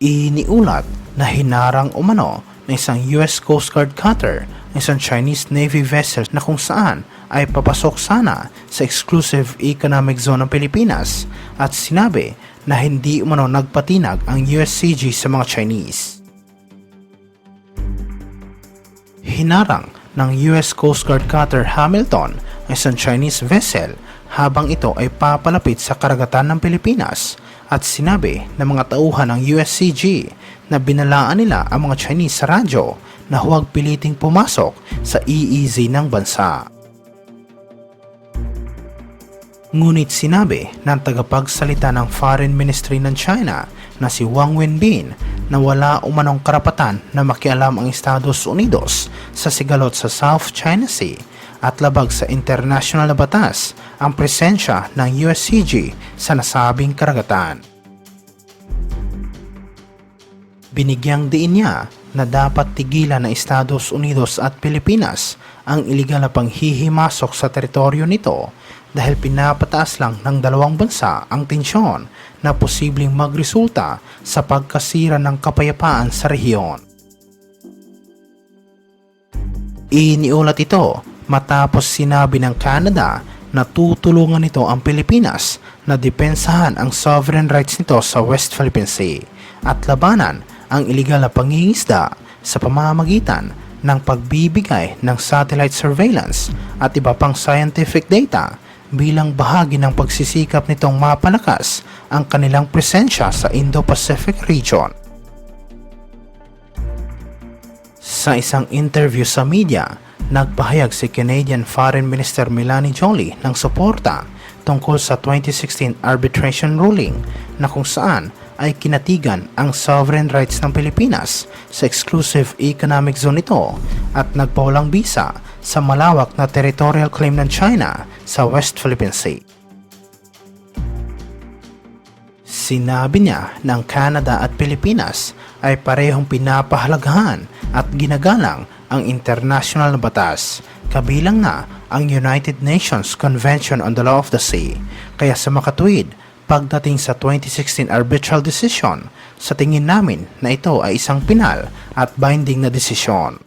Iniulat na hinarang umano ng isang US Coast Guard cutter ng isang Chinese Navy vessel na kung saan ay papasok sana sa exclusive economic zone ng Pilipinas at sinabi na hindi umano nagpatinag ang USCG sa mga Chinese. Hinarang ng US Coast Guard cutter Hamilton ang isang Chinese vessel habang ito ay papalapit sa karagatan ng Pilipinas at sinabi ng mga tauhan ng USCG na binalaan nila ang mga Chinese sa radyo na huwag piliting pumasok sa EEZ ng bansa. Ngunit sinabi ng tagapagsalita ng Foreign Ministry ng China na si Wang Wenbin na wala umanong karapatan na makialam ang Estados Unidos sa sigalot sa South China Sea at labag sa international na batas ang presensya ng USCG sa nasabing karagatan. Binigyang diin niya na dapat tigilan ng Estados Unidos at Pilipinas ang iligal na panghihimasok sa teritoryo nito dahil pinapataas lang ng dalawang bansa ang tensyon na posibleng magresulta sa pagkasira ng kapayapaan sa rehiyon. Iniulat ito matapos sinabi ng Canada na tutulungan nito ang Pilipinas na depensahan ang sovereign rights nito sa West Philippine Sea at labanan ang iligal na pangingisda sa pamamagitan ng pagbibigay ng satellite surveillance at iba pang scientific data bilang bahagi ng pagsisikap nitong mapalakas ang kanilang presensya sa Indo-Pacific region. Sa isang interview sa media, nagpahayag si Canadian Foreign Minister Melanie Joly ng suporta tungkol sa 2016 arbitration ruling na kung saan ay kinatigan ang sovereign rights ng Pilipinas sa exclusive economic zone nito at nagpawalang bisa sa malawak na territorial claim ng China sa West Philippine Sea. Sinabi niya na ang Canada at Pilipinas ay parehong pinapahalagahan at ginagalang ang international na batas, kabilang na ang United Nations Convention on the Law of the Sea. Kaya sa makatuwid, pagdating sa 2016 arbitral decision, sa tingin namin na ito ay isang pinal at binding na desisyon.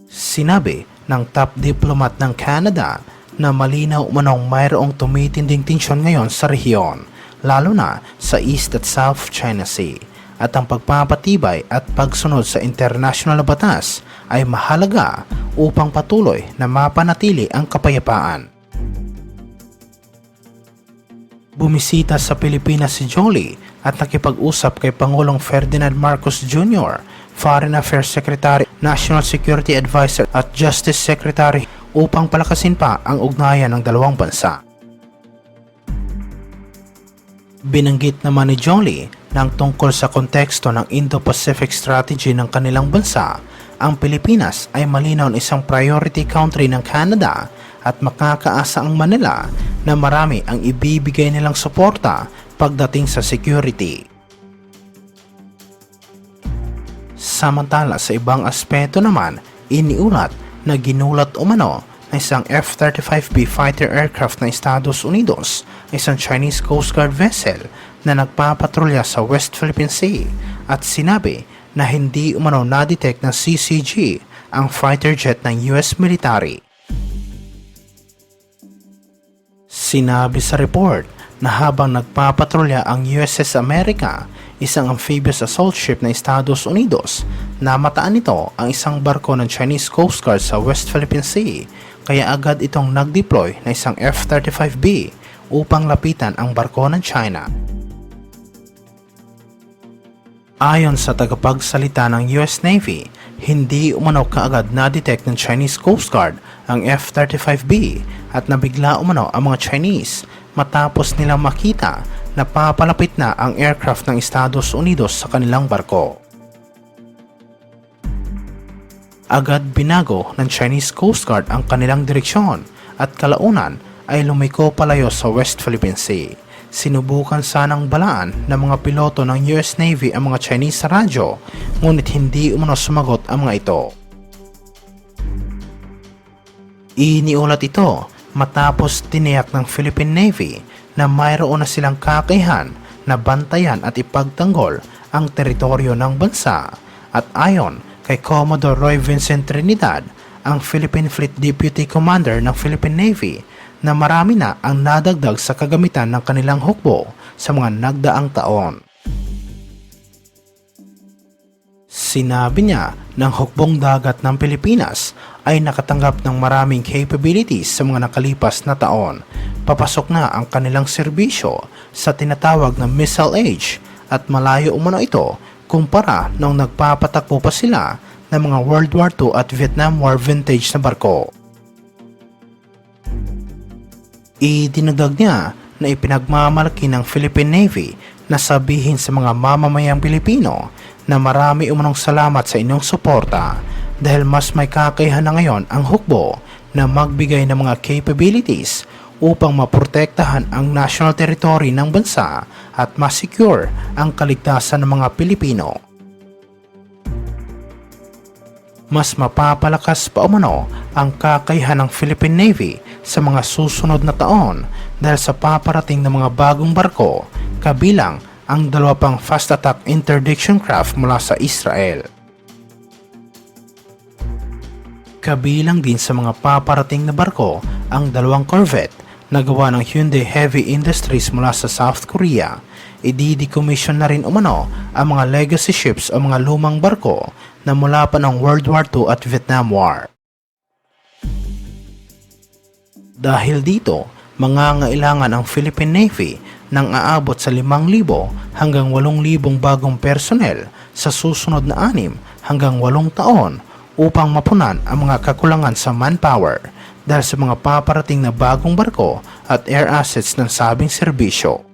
Sinabi ng top diplomat ng Canada na malinaw umanong mayroong tumitinding tensyon ngayon sa rehiyon, lalo na sa East at South China Sea, at ang pagpapatibay at pagsunod sa international na batas ay mahalaga upang patuloy na mapanatili ang kapayapaan. Bumisita sa Pilipinas si Joly at nakipag-usap kay Pangulong Ferdinand Marcos Jr., Foreign Affairs Secretary, National Security Advisor at Justice Secretary upang palakasin pa ang ugnayan ng dalawang bansa. Binanggit naman ni Joly nang tungkol sa konteksto ng Indo-Pacific Strategy ng kanilang bansa, ang Pilipinas ay malinaw na isang priority country ng Canada at makakaasa ang Manila na marami ang ibibigay nilang suporta pagdating sa security. Samantala sa ibang aspeto naman, iniulat na ginulat umano na isang F-35B fighter aircraft ng Estados Unidos, isang Chinese Coast Guard vessel na nagpapatrolya sa West Philippine Sea at sinabi na hindi umano na-detect ng CCG ang fighter jet ng US military. Sinabi sa report na habang nagpapatrolya ang USS America, isang amphibious assault ship ng Estados Unidos, namataan nito ang isang barko ng Chinese Coast Guard sa West Philippine Sea, kaya agad itong nag-deploy na isang F-35B upang lapitan ang barko ng China. Ayon sa tagapagsalita ng US Navy, hindi umano kaagad na-detect ng Chinese Coast Guard ang F-35B at nabigla umano ang mga Chinese matapos nilang makita na papalapit na ang aircraft ng Estados Unidos sa kanilang barko. Agad binago ng Chinese Coast Guard ang kanilang direksyon at kalaunan ay lumiko palayo sa West Philippine Sea. Sinubukan sanang balaan ng mga piloto ng US Navy ang mga Chinese sa radyo, ngunit hindi umano sumagot ang mga ito. Iniulat ito matapos tiniyak ng Philippine Navy na mayroon na silang kakayahan na bantayan at ipagtanggol ang teritoryo ng bansa. At ayon kay Commodore Roy Vincent Trinidad, ang Philippine Fleet Deputy Commander ng Philippine Navy, na marami na ang nadagdag sa kagamitan ng kanilang hukbo sa mga nagdaang taon. Sinabi niya ng hukbong dagat ng Pilipinas ay nakatanggap ng maraming capabilities sa mga nakalipas na taon. Papasok na ang kanilang serbisyo sa tinatawag na Missile Age at malayo umano ito kumpara noong nagpapatakbo pa sila ng mga World War II at Vietnam War vintage na barko. Idinagdag niya na ipinagmamalaki ng Philippine Navy na sabihin sa mga mamamayang Pilipino na marami umunong salamat sa inyong suporta dahil mas may kakayahan na ngayon ang hukbo na magbigay ng mga capabilities upang maprotektahan ang national territory ng bansa at ma-secure ang kaligtasan ng mga Pilipino. Mas mapapalakas pa umano ang kakayahan ng Philippine Navy sa mga susunod na taon dahil sa paparating ng mga bagong barko, kabilang ang 2 pang fast attack interdiction craft mula sa Israel. Kabilang din sa mga paparating na barko ang 2 corvette na gawa ng Hyundai Heavy Industries mula sa South Korea. I-decommission na rin umano ang mga legacy ships o mga lumang barko na mula pa ng World War II at Vietnam War. Dahil dito, mangangailangan ang Philippine Navy nang aabot sa 5,000 hanggang 8,000 bagong personnel sa susunod na 6 hanggang 8 taon upang mapunan ang mga kakulangan sa manpower dahil sa mga paparating na bagong barko at air assets ng sabing serbisyo.